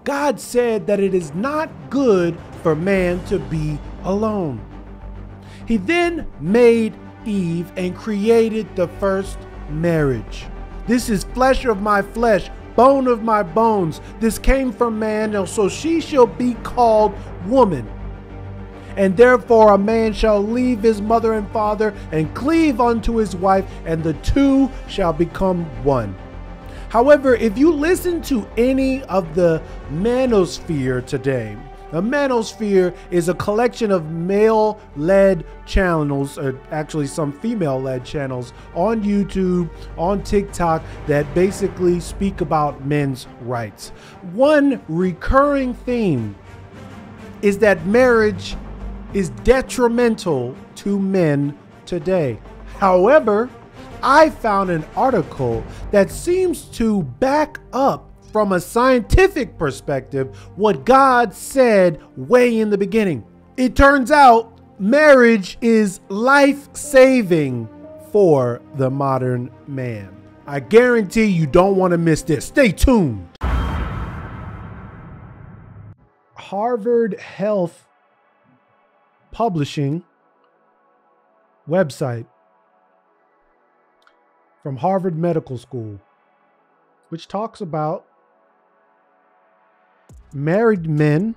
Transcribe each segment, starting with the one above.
God said that it is not good for man to be alone. He then made Eve and created the first marriage. This is flesh of my flesh, bone of my bones. This came from man, and so she shall be called woman. And therefore a man shall leave his mother and father and cleave unto his wife, and the two shall become one. However, if you listen to any of the manosphere today, the manosphere is a collection of male-led channels, or actually some female-led channels on YouTube, on TikTok, that basically speak about men's rights. One recurring theme is that marriage is detrimental to men today. However, I found an article that seems to back up from a scientific perspective what God said way in the beginning. It turns out marriage is life-saving for the modern man. I guarantee you don't want to miss this. Stay tuned. Harvard Health Publishing website from Harvard Medical School, which talks about married men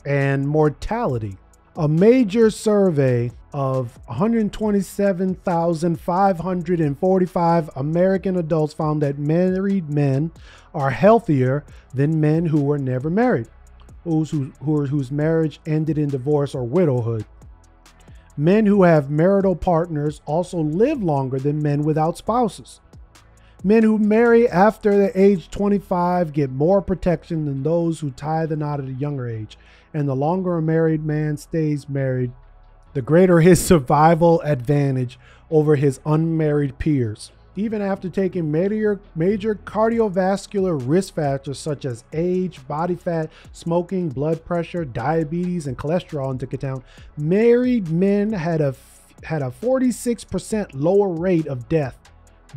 and mortality. A major survey of 127,545 American adults found that married men are healthier than men who were never married, whose marriage ended in divorce or widowhood. Men who have marital partners also live longer than men without spouses. Men who marry after the age 25 get more protection than those who tie the knot at a younger age. And the longer a married man stays married, the greater his survival advantage over his unmarried peers. Even after taking major cardiovascular risk factors such as age, body fat, smoking, blood pressure, diabetes, and cholesterol into account, married men had a 46% lower rate of death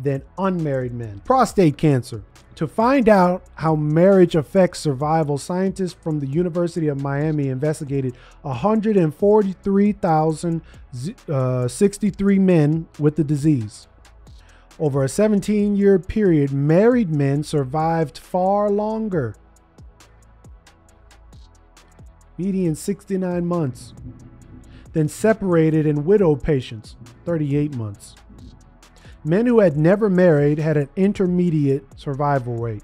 than unmarried men. Prostate cancer. To find out how marriage affects survival, scientists from the University of Miami investigated 143,063 men with the disease. Over a 17-year period, married men survived far longer, median 69 months, than separated and widowed patients, 38 months. Men who had never married had an intermediate survival rate,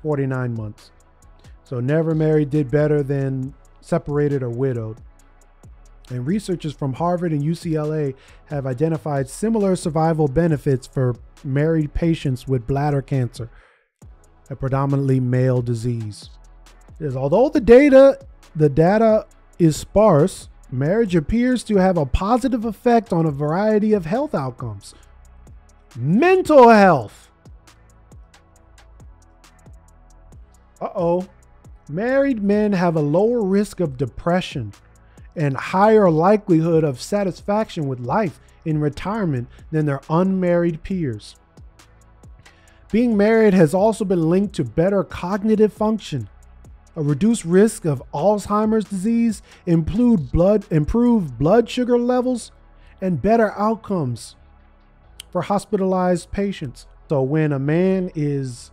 49 months. So never married did better than separated or widowed. And researchers from Harvard and UCLA have identified similar survival benefits for married patients with bladder cancer, a predominantly male disease. Although the data is sparse, marriage appears to have a positive effect on a variety of health outcomes. Mental health. Married men have a lower risk of depression and higher likelihood of satisfaction with life in retirement than their unmarried peers. Being married has also been linked to better cognitive function, a reduced risk of Alzheimer's disease, improved blood sugar levels, and better outcomes for hospitalized patients. So when a man is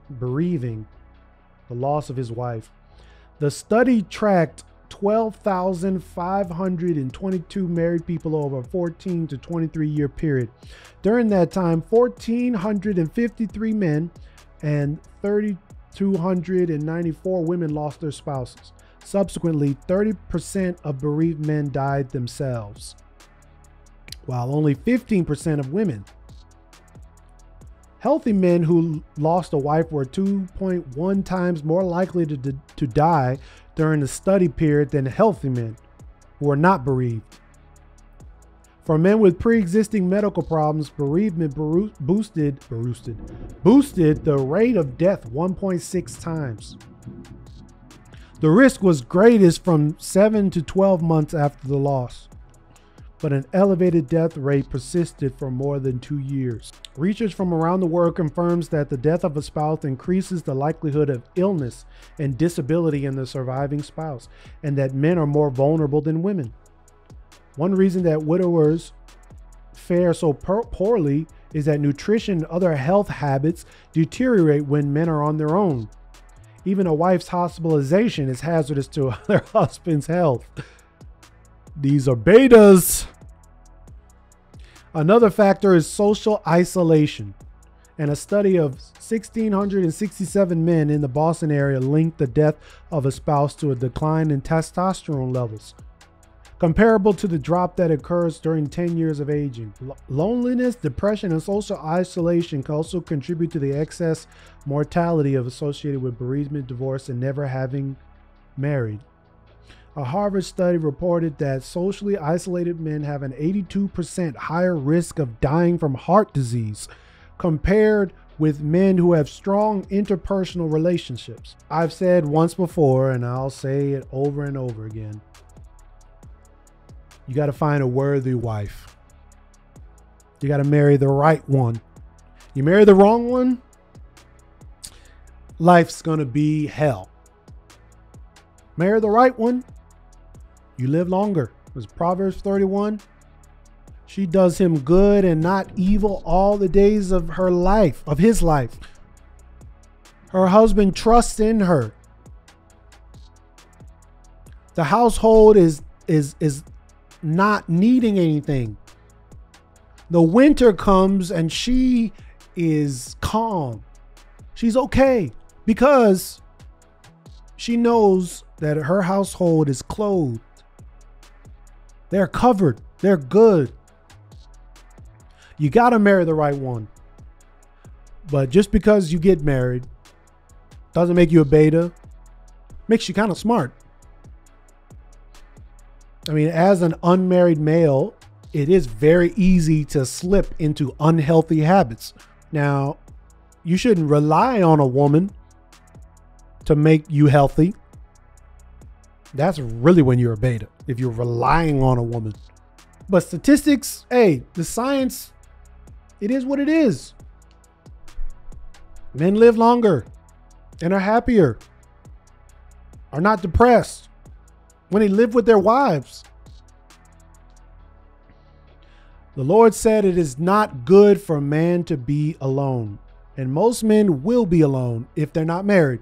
bereaving the loss of his wife, the study tracked 12,522 married people over a 14 to 23 year period. During that time, 1,453 men and 3,294 women lost their spouses. Subsequently, 30% of bereaved men died themselves, while only 15% of women. Healthy men who lost a wife were 2.1 times more likely to die during the study period than healthy men who were not bereaved. For men with pre-existing medical problems, bereavement boosted the rate of death 1.6 times. The risk was greatest from 7 to 12 months after the loss. but an elevated death rate persisted for more than 2 years. Research from around the world confirms that the death of a spouse increases the likelihood of illness and disability in the surviving spouse, and that men are more vulnerable than women. One reason that widowers fare so poorly is that nutrition and other health habits deteriorate when men are on their own. Even a wife's hospitalization is hazardous to her husband's health. These are betas. Another factor is social isolation. And a study of 1,667 men in the Boston area linked the death of a spouse to a decline in testosterone levels, comparable to the drop that occurs during 10 years of aging. Loneliness, depression, and social isolation can also contribute to the excess mortality associated with bereavement, divorce, and never having married. A Harvard study reported that socially isolated men have an 82% higher risk of dying from heart disease compared with men who have strong interpersonal relationships. I've said once before, and I'll say it over and over again, you got to find a worthy wife. You got to marry the right one. You marry the wrong one, life's going to be hell. Marry the right one, you live longer. It's Proverbs 31. She does him good and not evil all the days of her life, of his life. Her husband trusts in her. The household is not needing anything. The winter comes and she is calm. She's okay because she knows that her household is clothed. They're covered. They're good. You got to marry the right one. But just because you get married doesn't make you a beta. Makes you kind of smart. I mean, as an unmarried male, it is very easy to slip into unhealthy habits. Now, you shouldn't rely on a woman to make you healthy. That's really when you're a beta, if you're relying on a woman. But statistics, hey, the science, it is what it is. Men live longer and are happier, are not depressed when they live with their wives. The Lord said it is not good for man to be alone. And most men will be alone if they're not married.